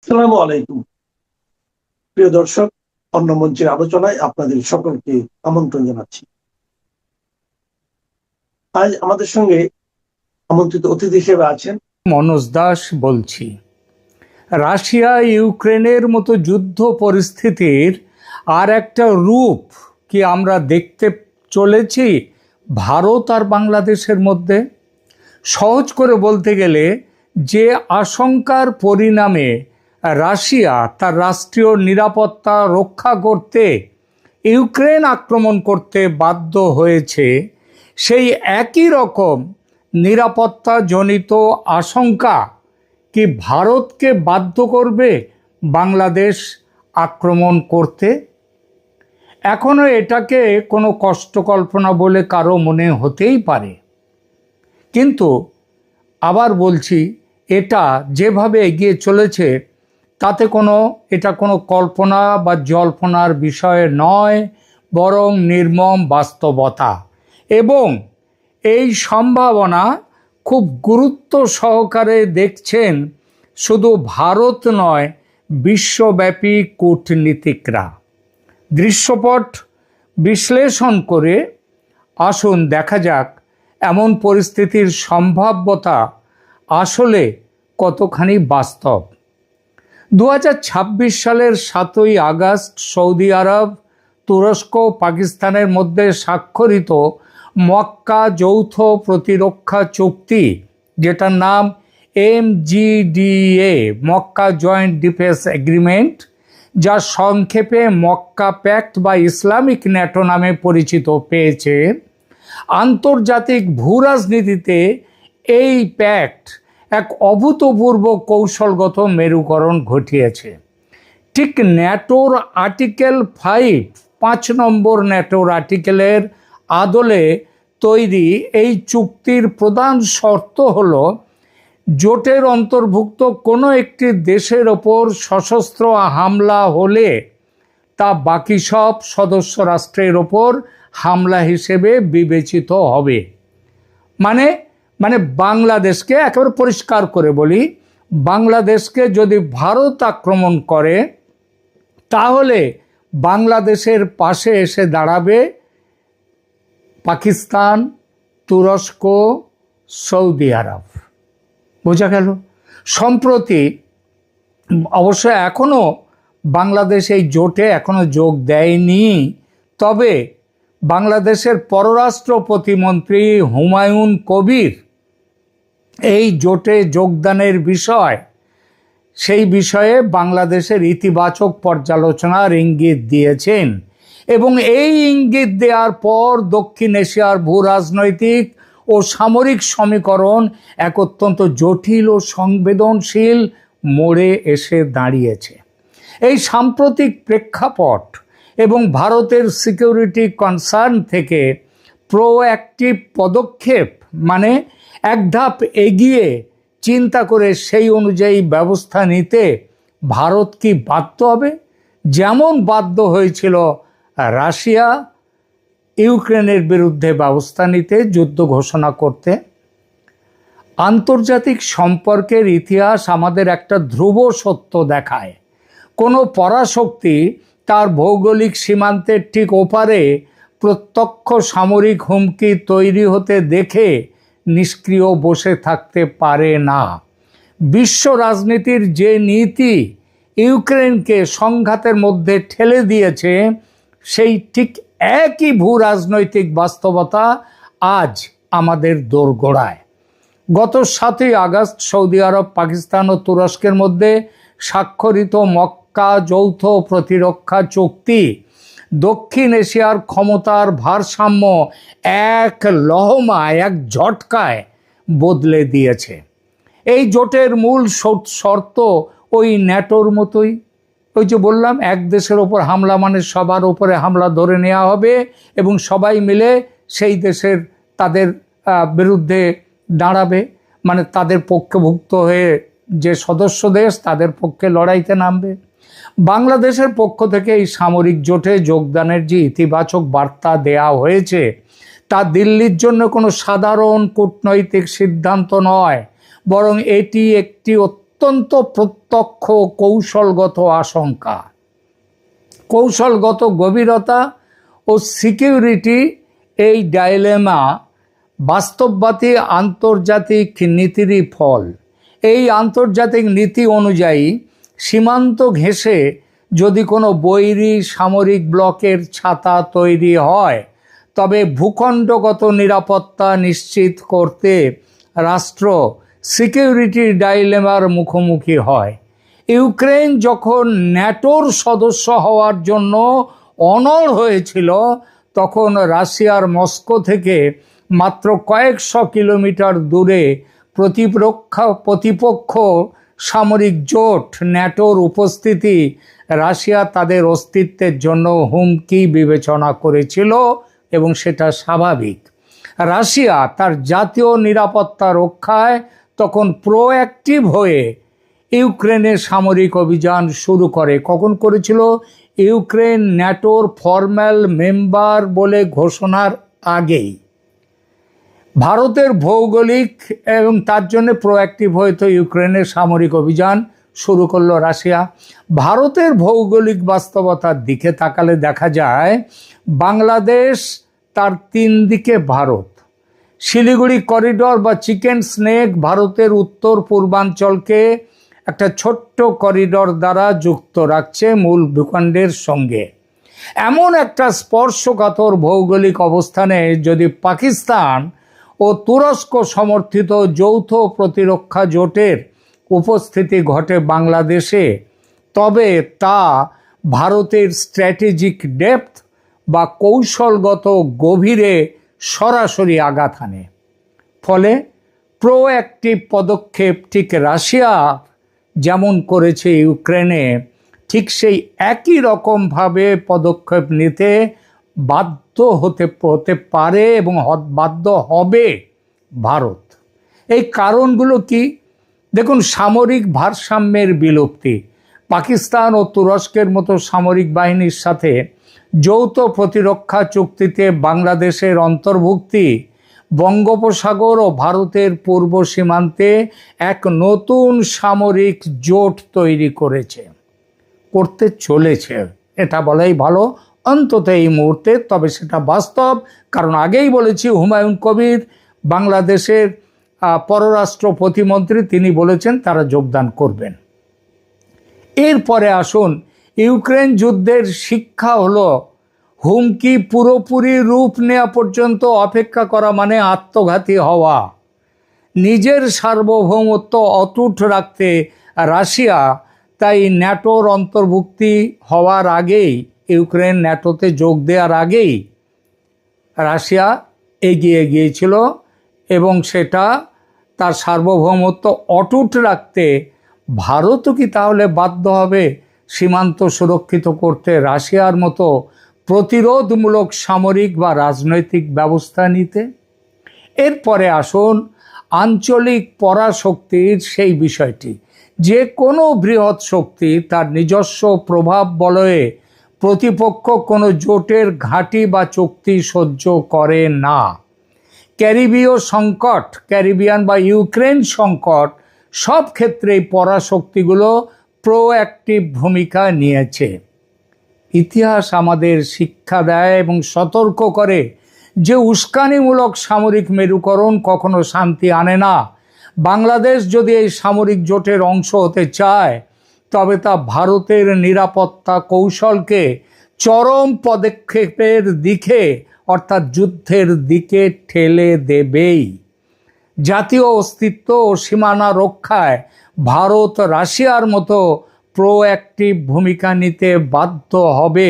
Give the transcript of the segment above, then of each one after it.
আসসালামু আলাইকুম। প্রিয় দর্শক, অন্য মঞ্চের আলোচনায় আপনাদের সকলকে আমন্ত্রণ জানাচ্ছি। আজ আমাদের সঙ্গে আমন্ত্রিত অতিথি হিসেবে আছেন মনোজ দাস বলছি। রাশিয়া ইউক্রেনের মতো যুদ্ধ পরিস্থিতির আর একটা রূপ কি আমরা দেখতে চলেছি ভারত আর বাংলাদেশের মধ্যে? সহজ করে বলতে গেলে, যে আশঙ্কার পরিণামে রাশিয়া তার রাষ্ট্রীয় নিরাপত্তা রক্ষা করতে ইউক্রেন আক্রমণ করতে বাধ্য হয়েছে, সেই একই রকম নিরাপত্তাজনিত আশঙ্কা কি ভারতকে বাধ্য করবে বাংলাদেশ আক্রমণ করতে? এখনো এটাকে কোনো কষ্টকল্পনা বলে কারো মনে হতেই পারে, কিন্তু আবার বলছি, এটা যেভাবে এগিয়ে চলেছে তাতে এটা কোনো কল্পনা বা জল্পনার বিষয় নয়, বরং নির্মম বাস্তবতা। এবং এই সম্ভাবনা খুব গুরুত্ব সহকারে দেখছেন শুধু ভারত নয়, বিশ্বব্যাপী কূটনীতিকরা। দৃশ্যপট বিশ্লেষণ করে আসুন দেখা যাক এমন পরিস্থিতির সম্ভাব্যতা আসলে কতখানি বাস্তব। 2026 সালের 7ই আগস্ট সৌদি আরব, তুরস্ক, পাকিস্তানের মধ্যে স্বাক্ষরিত মক্কা যৌথ প্রতিরক্ষা চুক্তি, যেটার নাম MGDA, Mecca joint defence agreement, যা সংক্ষেপে মক্কা প্যাক্ট বা ইসলামিক ন্যাটো নামে পরিচিত পেয়েছে, আন্তর্জাতিক ভূরাজনীতিতে এই প্যাক্ট এক অভূতপূর্ব কৌশলগত মেরুকরণ ঘটিয়েছে। ঠিক ন্যাটোর আর্টিকেল 5 নম্বর ন্যাটোর আর্টিকেলের আদলে তৈরি এই চুক্তির প্রধান শর্ত হল, জোটের অন্তর্ভুক্ত কোনো একটি দেশের ওপর সশস্ত্র হামলা হলে তা বাকি সব সদস্য রাষ্ট্রের ওপর হামলা হিসেবে বিবেচিত হবে। মানে বাংলাদেশকে, একেবারে পরিষ্কার করে বলি, বাংলাদেশকে যদি ভারত আক্রমণ করে তাহলে বাংলাদেশের পাশে এসে দাঁড়াবে পাকিস্তান, তুরস্ক, সৌদি আরব। বোঝা গেল? সম্প্রতি অবশ্য এখনও বাংলাদেশ এই জোটে এখনও যোগ দেয়নি, তবে বাংলাদেশের পররাষ্ট্র প্রতিমন্ত্রী হুমায়ুন কবির এই জোটে যোগদানের সেই বিষয়ে বাংলাদেশের ইতিবাচক পর্যালোচনার ইঙ্গিত দিয়েছেন। এবং এই ইঙ্গিত দেওয়ার পর দক্ষিণ এশিয়ার ভূ রাজনৈতিক ও সামরিক সমীকরণ এক অত্যন্ত জটিল ও সংবেদনশীল মোড়ে এসে দাঁড়িয়েছে। এই সাম্প্রতিক প্রেক্ষাপট এবং ভারতের সিকিউরিটি কনসার্ন থেকে প্রোঅ্যাক্টিভ পদক্ষেপ, মানে এক ধাপ এগিয়ে চিন্তা করে সেই অনুযায়ী ব্যবস্থা নিতে ভারত কি বাধ্য হবে? যেমন বাধ্য হয়েছিল রাশিয়া ইউক্রেনের বিরুদ্ধে ব্যবস্থা নিতে, যুদ্ধ ঘোষণা করতে। আন্তর্জাতিক সম্পর্কের ইতিহাস আমাদের একটা ধ্রুব সত্য দেখায়, কোনো পরাশক্তি তার ভৌগোলিক সীমান্তের ঠিক ওপারে প্রত্যক্ষ সামরিক হুমকি তৈরি হতে দেখে নিষ্ক্রিয় বসে থাকতে পারে না। বিশ্ব রাজনীতির যে নীতি ইউক্রেনকে সংঘাতের মধ্যে ঠেলে দিয়েছে, সেই ঠিক একই ভূ রাজনৈতিক বাস্তবতা আজ আমাদের দোরগোড়ায়। গত 7ই আগস্ট সৌদি আরব, পাকিস্তান ও তুরস্কের মধ্যে স্বাক্ষরিত মক্কা যৌথ প্রতিরক্ষা চুক্তি দক্ষিণ এশিয়ার ক্ষমতার ভারসাম্য এক লহমায়, এক ঝটকায় বদলে দিয়েছে। এই জোটের মূল শর্ত ওই ন্যাটোর মতোই। ওই যে বললাম, এক দেশের ওপর হামলা মানে সবার উপরে হামলা ধরে নেওয়া হবে এবং সবাই মিলে সেই দেশের তাদের বিরুদ্ধে দাঁড়াবে, মানে তাদের পক্ষভুক্ত হয়ে যে সদস্য দেশ তাদের পক্ষে লড়াইতে নামবে। বাংলাদেশের পক্ষ থেকে এই সামরিক জোটে যোগদানের যে ইতিবাচক বার্তা দেয়া হয়েছে, তা দিল্লির জন্য কোনো সাধারণ কূটনৈতিক সিদ্ধান্ত নয়, বরং এটি একটি অত্যন্ত প্রত্যক্ষ কৌশলগত আশঙ্কা, কৌশলগত গভীরতা ও সিকিউরিটি, এই ডাইলেমা বাস্তববাদী আন্তর্জাতিক নীতিরই ফল। এই আন্তর্জাতিক নীতি অনুযায়ী সীমান্ত ঘেঁষে যদি কোনো বৈরী সামরিক ব্লকের ছাতা তৈরি হয়, তবে ভূখণ্ডগত নিরাপত্তা নিশ্চিত করতে রাষ্ট্র সিকিউরিটি ডাইলেমার মুখোমুখি হয়। ইউক্রেন যখন ন্যাটোর সদস্য হওয়ার জন্য অনড় হয়েছিল, তখন রাশিয়ার মস্কো থেকে মাত্র কয়েকশো কিলোমিটার দূরে প্রতিপক্ষ সামরিক জোট ন্যাটোর উপস্থিতি রাশিয়া তাদের অস্তিত্বের জন্য হুমকি বিবেচনা করেছিল, এবং সেটা স্বাভাবিক। রাশিয়া তার জাতীয় নিরাপত্তা রক্ষায় তখন প্রোঅ্যাক্টিভ হয়ে ইউক্রেনে সামরিক অভিযান শুরু করে। কখন করেছিল? ইউক্রেন ন্যাটোর ফর্মাল মেম্বার বলে ঘোষণার আগেই। ভারতের ভৌগোলিক এবং তার জন্য প্রোঅ্যাক্টিভ হয়তো ইউক্রেনের সামরিক অভিযান শুরু করলো রাশিয়া। ভারতের ভৌগোলিক বাস্তবতার দিকে তাকালে দেখা যায় বাংলাদেশ তার 3 দিকে ভারত। শিলিগুড়ি করিডর বা চিকেন স্নেক ভারতের উত্তর পূর্বাঞ্চলকে একটা ছোট্ট করিডর দ্বারা যুক্ত রাখছে মূল ভূখণ্ডের সঙ্গে। এমন একটা স্পর্শকাতর ভৌগোলিক অবস্থানে যদি পাকিস্তান ও তুরস্ক সমর্থিত যৌথ প্রতিরক্ষা জোটের উপস্থিতি ঘটে বাংলাদেশে, তবে তা ভারতের স্ট্র্যাটেজিক ডেপথ বা কৌশলগত গভীরে সরাসরি আঘাত হানে। ফলে প্রোঅ্যাক্টিভ পদক্ষেপ ঠিক রাশিয়া যেমন করেছে ইউক্রেনে, ঠিক সেই একই রকমভাবে পদক্ষেপ নিতে বাধ্য হতে পারে এবং বাধ্য হবে ভারত। এই কারণগুলো কি? দেখুন, সামরিক ভারসাম্যের বিলুপ্তি, পাকিস্তান ও তুরস্কের মতো সামরিক বাহিনীর সাথে যৌথ প্রতিরক্ষা চুক্তিতে বাংলাদেশের অন্তর্ভুক্তি বঙ্গোপসাগর ও ভারতের পূর্ব সীমান্তে এক নতুন সামরিক জোট তৈরি করতে চলেছে, এটা বলাই ভালো অন্তত এই মুহূর্তে। তবে সেটা বাস্তব, কারণ আগেই বলেছি হুমায়ুন কবির বাংলাদেশের পররাষ্ট্র প্রতিমন্ত্রী, তিনি বলেছেন তারা যোগদান করবেন। এরপরে আসুন, ইউক্রেন যুদ্ধের শিক্ষা হলো হুমকি পুরোপুরি রূপ নেওয়া পর্যন্ত অপেক্ষা করা মানে আত্মঘাতী হওয়া। নিজের সার্বভৌমত্ব অটুট রাখতে রাশিয়া তাই ন্যাটোর অন্তর্ভুক্তি হওয়ার আগেই, ইউক্রেন ন্যাটোতে যোগ দেওয়ার আগেই রাশিয়া এগিয়ে গিয়েছিল, এবং সেটা তার সার্বভৌমত্ব অটুট রাখতে ভারতও কি তাহলে বাধ্য হবে সীমান্ত সুরক্ষিত করতে রাশিয়ার মতো প্রতিরোধমূলক সামরিক বা রাজনৈতিক ব্যবস্থা নিতে? এরপরে আসুন আঞ্চলিক পরাশক্তির সেই বিষয়টি। যে কোনো বৃহৎ শক্তি তার নিজস্ব প্রভাব বলয়ে প্রতিপক্ষ কোনো জোটের ঘাঁটি বা চুক্তি সহ্য করে না। ক্যারিবীয় সংকট, ক্যারিবিয়ান বা ইউক্রেন সংকট, সব ক্ষেত্রেই পরাশক্তিগুলো প্রোঅ্যাক্টিভ ভূমিকা নিয়েছে। ইতিহাস আমাদের শিক্ষা দেয় এবং সতর্ক করে যে উস্কানিমূলক সামরিক মেরুকরণ কখনো শান্তি আনে না। বাংলাদেশ যদি এই সামরিক জোটের অংশ হতে চায়, তবে তা ভারতের নিরাপত্তা কৌশলকে চরম পদক্ষেপের দিকে, অর্থাৎ যুদ্ধের দিকে ঠেলে দেবেই। জাতীয় অস্তিত্ব ও সীমানা রক্ষায় ভারত রাশিয়ার মতো প্রোঅ্যাক্টিভ ভূমিকা নিতে বাধ্য হবে,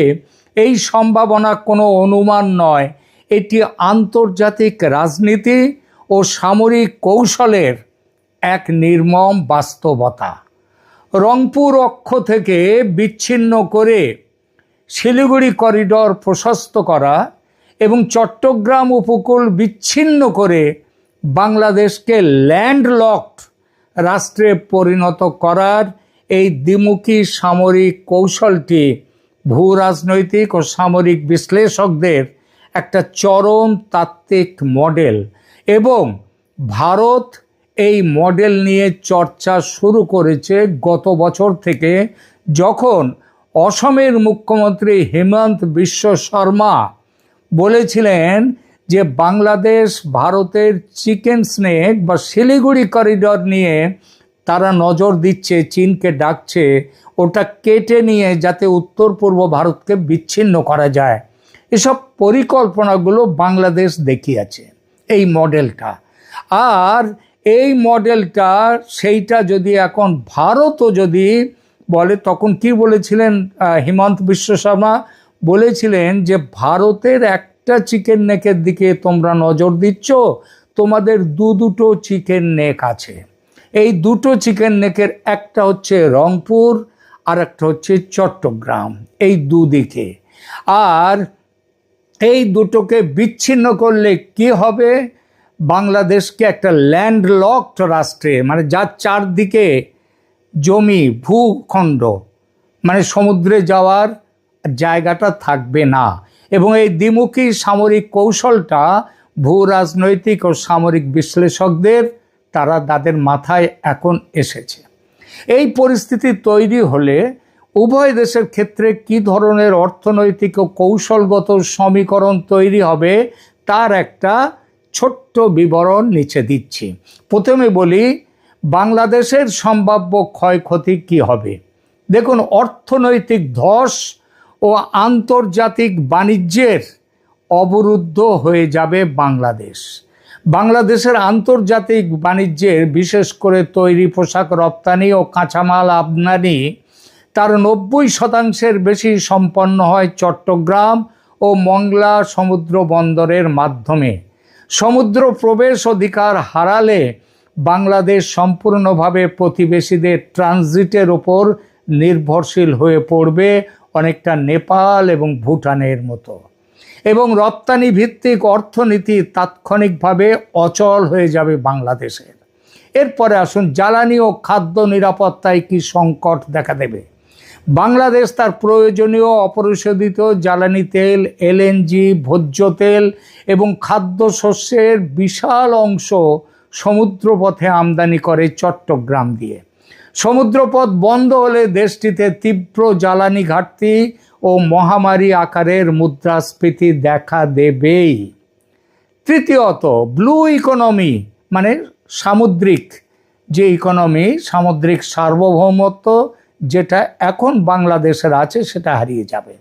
এই সম্ভাবনা কোনো অনুমান নয়, এটি আন্তর্জাতিক রাজনীতি ও সামরিক কৌশলের এক নির্মম বাস্তবতা। রংপুর অক্ষ থেকে বিচ্ছিন্ন করে শিলিগুড়ি করিডর প্রশস্ত করা এবং চট্টগ্রাম উপকূল বিচ্ছিন্ন করে বাংলাদেশকে ল্যান্ডলকড রাষ্ট্রে পরিণত করার এই দ্বিমুখী সামরিক কৌশলটি ভূ রাজনৈতিক ও সামরিক বিশ্লেষকদের একটা চরম তাত্ত্বিক মডেল, এবং ভারত এই মডেল নিয়ে চর্চা শুরু করেছে গত বছর থেকে, যখন অসমের মুখ্যমন্ত্রী হিমন্ত বিশ্ব শর্মা বলেছিলেন যে বাংলাদেশ ভারতের চিকেন স্নেক বা শিলিগুড়ি করিডর নিয়ে তারা নজর দিচ্ছে, চীনকে ডাকছে ওটা কেটে নিয়ে যাতে উত্তর পূর্ব ভারতকে বিচ্ছিন্ন করা যায়। এসব পরিকল্পনাগুলো বাংলাদেশ দেখিয়েছে এই মডেলটা। আর এই মডেলটা সেইটা যদি এখন ভারতও যদি বলে, তখন কি বলেছিলেন হিমন্ত বিশ্ব শর্মা বলেছিলেন যে ভারতের একটা চিকেন নেকের দিকে তোমরা নজর দিচ্ছ, তোমাদের দুটো চিকেন নেক আছে। এই দুটো চিকেন নেকের একটা হচ্ছে রংপুর আর একটা হচ্ছে চট্টগ্রাম, এই দুদিকে। আর এই দুটোকে বিচ্ছিন্ন করলে কি হবে, বাংলাদেশকে একটা ল্যান্ডলকড রাষ্ট্রে, মানে যার চারদিকে জমি ভূখণ্ড, মানে সমুদ্রে যাওয়ার জায়গাটা থাকবে না। এবং এই দ্বিমুখী সামরিক কৌশলটা ভূ রাজনৈতিক ও সামরিক বিশ্লেষকদের তাদের মাথায় এখন এসেছে। এই পরিস্থিতি তৈরি হলে উভয় দেশের ক্ষেত্রে কি ধরনের অর্থনৈতিক ও কৌশলগত সমীকরণ তৈরি হবে তার একটা ছোট্ট বিবরণ নিচে দিচ্ছি। প্রথমে বলি বাংলাদেশের সম্ভাব্য ক্ষয়ক্ষতি কি হবে। দেখুন, অর্থনৈতিক ধস ও আন্তর্জাতিক বাণিজ্যের অবরুদ্ধ হয়ে যাবে বাংলাদেশ। বাংলাদেশের আন্তর্জাতিক বাণিজ্যের, বিশেষ করে তৈরি পোশাক রপ্তানি ও কাঁচামাল আমদানি, তার 90% বেশি সম্পন্ন হয় চট্টগ্রাম ও মংলা সমুদ্র বন্দরের মাধ্যমে। সমুদ্র প্রবেশ অধিকার হারালে বাংলাদেশ সম্পূর্ণভাবে প্রতিবেশীদের ট্রানজিটের ওপর নির্ভরশীল হয়ে পড়বে, অনেকটা নেপাল এবং ভুটানের মতো। এবং রপ্তানি ভিত্তিক অর্থনীতি তাৎক্ষণিকভাবে অচল হয়ে যাবে বাংলাদেশের। এরপরে আসুন, জ্বালানি ও খাদ্য নিরাপত্তায় কি সংকট দেখা দেবে। বাংলাদেশ তার প্রয়োজনীয় অপরিশোধিত জ্বালানি তেল, এলএনজি, ভোজ্য তেল এবং খাদ্যশস্যের বিশাল অংশ সমুদ্রপথে আমদানি করে চট্টগ্রাম দিয়ে। সমুদ্রপথ বন্ধ হলে দেশটিতে তীব্র জ্বালানি ঘাটতি ও মহামারী আকারের মুদ্রাস্ফীতি দেখা দেবেই। তৃতীয়ত, ব্লু ইকোনমি মানে সামুদ্রিক যে ইকোনমি, সামুদ্রিক সার্বভৌমত্ব যেটা এখন বাংলাদেশের আছে সেটা হারিয়ে যাবে।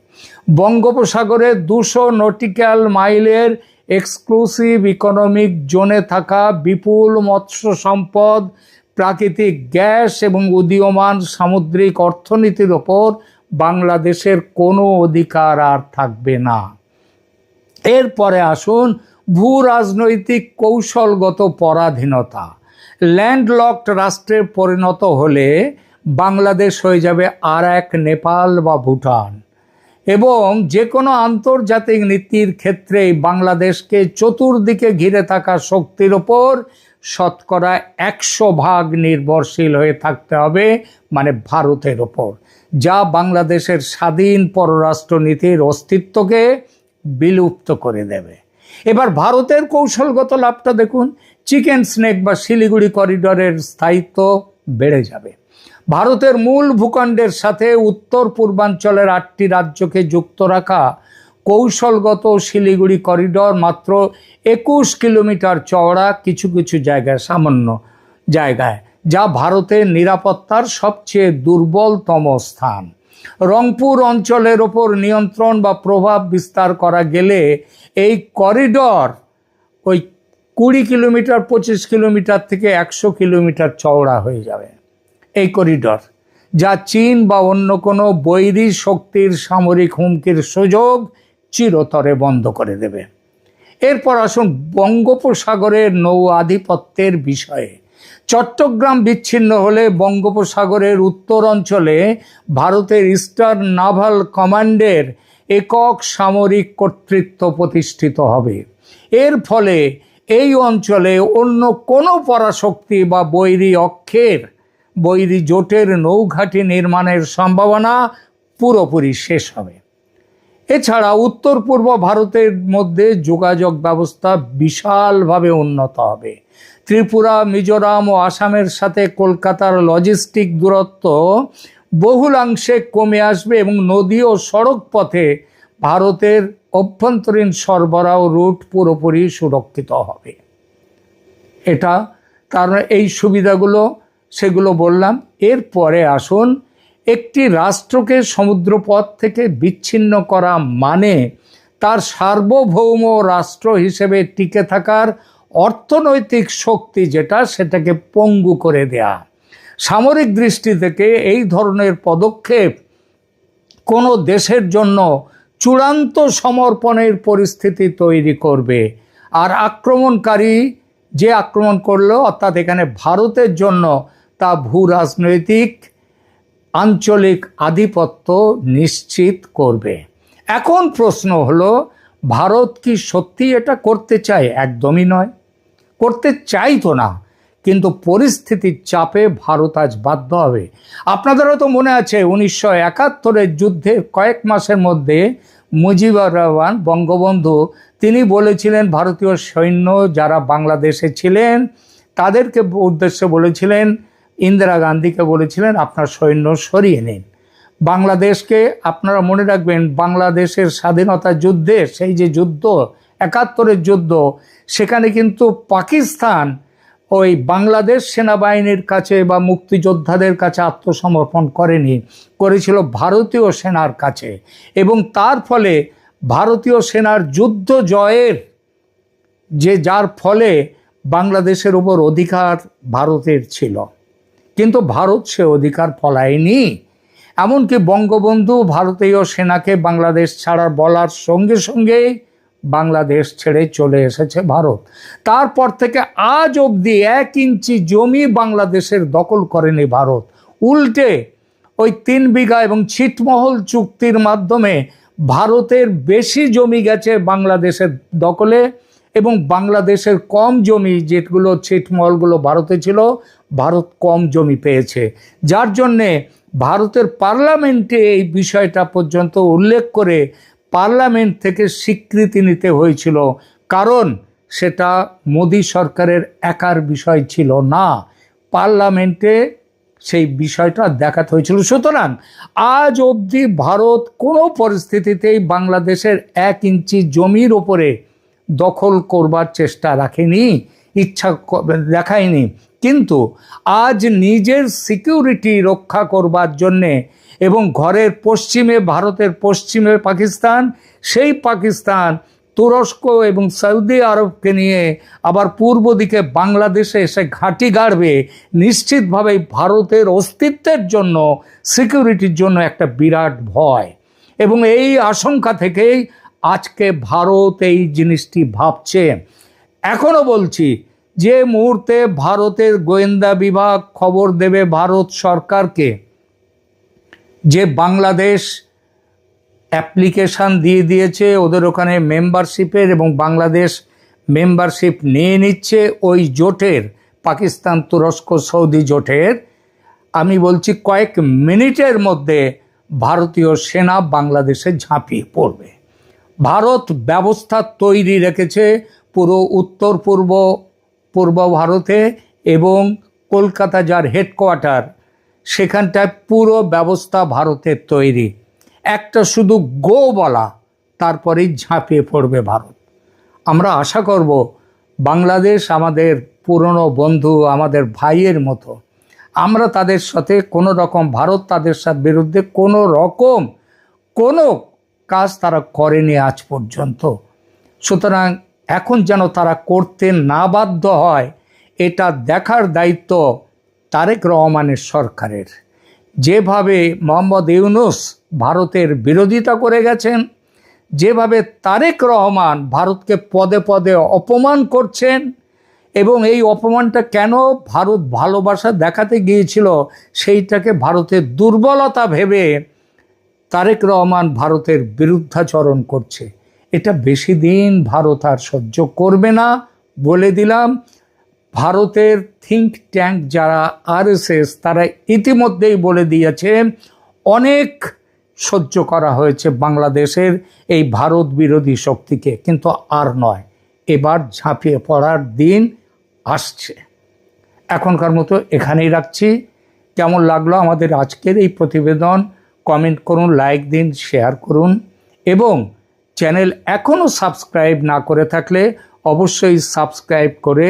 বঙ্গোপসাগরে 200 নটিক্যাল মাইলের এক্সক্লুসিভ ইকোনমিক জোনে থাকা বিপুল মৎস্য সম্পদ, প্রাকৃতিক গ্যাস এবং উদীয়মান সামুদ্রিক অর্থনীতির ওপর বাংলাদেশের কোনো অধিকার আর থাকবে না। এরপরে আসুন, ভূ রাজনৈতিক কৌশলগত পরাধীনতা। ল্যান্ডলকড রাষ্ট্রে পরিণত হলে বাংলাদেশ হয়ে যাবে আর এক নেপাল বা ভুটান। এবং যে কোনো আন্তর্জাতিক নীতির ক্ষেত্রেই বাংলাদেশকে চতুর্দিকে ঘিরে থাকা শক্তির ওপর 100% নির্ভরশীল হয়ে থাকতে হবে, মানে ভারতের ওপর, যা বাংলাদেশের স্বাধীন পররাষ্ট্রনীতির অস্তিত্বকে বিলুপ্ত করে দেবে। এবার ভারতের কৌশলগত লাভটা দেখুন, চিকেন স্নেক বা শিলিগুড়ি করিডরের স্থায়িত্ব বেড়ে যাবে। ভারতের মূল ভূখণ্ডের সাথে উত্তর পূর্বাঞ্চলের 8টি রাজ্যকে যুক্ত রাখা কৌশলগত শিলিগুড়ি করিডর মাত্র 21 কিলোমিটার চওড়া, কিছু কিছু জায়গায় সামান্য জায়গায়, যা ভারতের নিরাপত্তার সবচেয়ে দুর্বলতম স্থান। রংপুর অঞ্চলের ওপর নিয়ন্ত্রণ বা প্রভাব বিস্তার করা গেলে এই করিডর ওই 20 কিলোমিটার 25 কিলোমিটার থেকে 100 কিলোমিটার চওড়া হয়ে যাবে এই করিডর, যা চীন বা অন্য কোনো বৈরী শক্তির সামরিক হুমকির সুযোগ চিরতরে বন্ধ করে দেবে। এরপর আসুন বঙ্গোপসাগরের নৌ আধিপত্যের বিষয়ে। চট্টগ্রাম বিচ্ছিন্ন হলে বঙ্গোপসাগরের উত্তর অঞ্চলে ভারতের ইস্টার্ন নাভাল কমান্ডের একক সামরিক কর্তৃত্ব প্রতিষ্ঠিত হবে। এর ফলে এই অঞ্চলে অন্য কোনো পরাশক্তি বা বৈরী জোটের নৌঘাঁটি নির্মাণের সম্ভাবনা পুরোপুরি শেষ হবে। এছাড়া উত্তর পূর্ব ভারতের মধ্যে যোগাযোগ ব্যবস্থা বিশালভাবে উন্নত হবে। ত্রিপুরা, মিজোরাম ও আসামের সাথে কলকাতার লজিস্টিক দূরত্ব বহুলাংশে কমে আসবে এবং নদী ও সড়ক পথে ভারতের অভ্যন্তরীণ সরবরাহ রুট পুরোপুরি সুরক্ষিত হবে। এটা কারণ এই সুবিধাগুলো সেগুলো বললাম। এরপরে আসুন, একটি রাষ্ট্রকে সমুদ্রপথ থেকে বিচ্ছিন্ন করা মানে তার সার্বভৌম রাষ্ট্র হিসেবে টিকে থাকার অর্থনৈতিক শক্তি যেটা, সেটাকে পঙ্গু করে দেয়া। সামরিক দৃষ্টি থেকে এই ধরনের পদক্ষেপ কোনো দেশের জন্য চূড়ান্ত সমর্পণের পরিস্থিতি তৈরি করবে। আর আক্রমণকারী যে আক্রমণ করলো, অর্থাৎ এখানে ভারতের জন্য, তা ভূ রাজনৈতিক আঞ্চলিক আধিপত্য নিশ্চিত করবে। এখন প্রশ্ন হলো, ভারত কি সত্যি এটা করতে চায়? একদমই নয়, করতে চাইতো না, কিন্তু পরিস্থিতির চাপে ভারত আজ বাধ্য হবে। আপনাদেরও তো মনে আছে 1971-এর যুদ্ধের কয়েক মাসের মধ্যে মুজিবুর রহমান বঙ্গবন্ধু তিনি বলেছিলেন, ভারতীয় সৈন্য যারা বাংলাদেশে ছিলেন তাদেরকে উদ্দেশ্যে বলেছিলেন, ইন্দিরা গান্ধীকে বলেছিলেন, আপনার সৈন্য সরিয়ে নিন। বাংলাদেশকে আপনারা মনে রাখবেন, বাংলাদেশের স্বাধীনতা যুদ্ধে, সেই যে যুদ্ধ 71-এর যুদ্ধ, সেখানে কিন্তু পাকিস্তান ওই বাংলাদেশ সেনাবাহিনীর কাছে বা মুক্তিযোদ্ধাদের কাছে আত্মসমর্পণ করেনি, করেছিল ভারতীয় সেনার কাছে। এবং তার ফলে ভারতীয় সেনার যুদ্ধ জয়ের যার ফলে বাংলাদেশের উপর অধিকার ভারতের ছিল, কিন্তু ভারত সে অধিকার ফলায়নি। এমনকি বঙ্গবন্ধু ভারতীয় সেনাকে বাংলাদেশ ছাড়ার বলার সঙ্গে সঙ্গেই বাংলাদেশ ছেড়ে চলে এসেছে ভারত। তারপর থেকে আজ অবধি 1 ইঞ্চি জমি বাংলাদেশের দখল করেনি ভারত। উল্টে ওই 3 বিঘা এবং ছিটমহল চুক্তির মাধ্যমে ভারতের বেশি জমি গেছে বাংলাদেশের দখলে, এবং বাংলাদেশের কম জমি, যেগুলো ছিটমহলগুলো ভারতে ছিল, ভারত কম জমি পেয়েছে। যার জন্যে ভারতের পার্লামেন্টে এই বিষয়টা পর্যন্ত উল্লেখ করে পার্লামেন্ট থেকে স্বীকৃতি নিতে হয়েছিল, কারণ সেটা মোদী সরকারের একার বিষয় ছিল না, পার্লামেন্টে সেই বিষয়টা দেখাতে হয়েছিল। সুতরাং আজ অবধি ভারত কোনো পরিস্থিতিতেই বাংলাদেশের 1 ইঞ্চি জমির ওপরে দখল করবার চেষ্টা রাখেনি, ইচ্ছা দেখায়নি। কিন্তু আজ নিজের সিকিউরিটি রক্ষা করবার জন্যে এবং ঘরের পশ্চিমে, ভারতের পশ্চিমে পাকিস্তান, সেই পাকিস্তান তুরস্ক এবং সৌদি আরবকে নিয়ে আবার পূর্ব দিকে বাংলাদেশে এসে ঘাঁটি গাড়বে, নিশ্চিতভাবেই ভারতের অস্তিত্বের জন্য, সিকিউরিটির জন্য একটা বিরাট ভয়। এবং এই আশঙ্কা থেকেই আজকে ভারত এই জিনিসটি ভাবছে। এখনও বলছি, যে মুহূর্তে ভারতের গোয়েন্দা বিভাগ খবর দেবে ভারত সরকারকে যে বাংলাদেশ অ্যাপ্লিকেশান দিয়ে দিয়েছে ওদের ওখানে মেম্বারশিপের, এবং বাংলাদেশ মেম্বারশিপ নিয়ে নিচ্ছে ওই জোটের, পাকিস্তান, তুরস্ক, সৌদি জোটের, আমি বলছি কয়েক মিনিটের মধ্যে ভারতীয় সেনা বাংলাদেশে ঝাঁপিয়ে পড়বে। ভারত ব্যবস্থা তৈরি রেখেছে পুরো উত্তর পূর্ব ভারতে, এবং কলকাতা যার হেডকোয়ার্টার, সেখানটায় পুরো ব্যবস্থা ভারতের তৈরি। একটা শুধু গো বলা, তারপরেই ঝাঁপিয়ে পড়বে ভারত। আমরা আশা করব বাংলাদেশ আমাদের পুরনো বন্ধু, আমাদের ভাইয়ের মতো, আমরা তাদের সাথে কোনো রকম, ভারত তাদের সাথে বিরুদ্ধে কোনো কাজ তারা করেনি আজ পর্যন্ত। সুতরাং এখন যেন তারা করতে না বাধ্য হয়, এটা দেখার দায়িত্ব তারেক রহমানের সরকারের। যেভাবে মোহাম্মদ ইউনূস ভারতের বিরোধিতা করে গেছেন, যেভাবে তারেক রহমান ভারতকে পদে পদে অপমান করছেন, এবং এই অপমানটা কেন ভারত ভালোবাসা দেখাতে গিয়েছিল, সেইটাকে ভারতের দুর্বলতা ভেবে তারেক রহমান ভারতের বিরুদ্ধাচরণ করছে। এটা বেশি দিন ভারত আর সহ্য করবে না, বলে দিলাম। ভারতের থিঙ্ক ট্যাঙ্ক যারা আরএসএস, তারা ইতিমধ্যেই বলে দিয়েছে অনেক সহ্য করা হয়েছে বাংলাদেশের এই ভারত বিরোধী শক্তিকে, কিন্তু আর নয়, এবার ঝাঁপিয়ে পড়ার দিন আসছে। এখনকার মতো এখানেই রাখছি। কেমন লাগলো আমাদের আজকের এই প্রতিবেদন কমেন্ট করুন, লাইক দিন, শেয়ার করুন এবং চ্যানেল এখনও সাবস্ক্রাইব না করে থাকলে অবশ্যই সাবস্ক্রাইব করে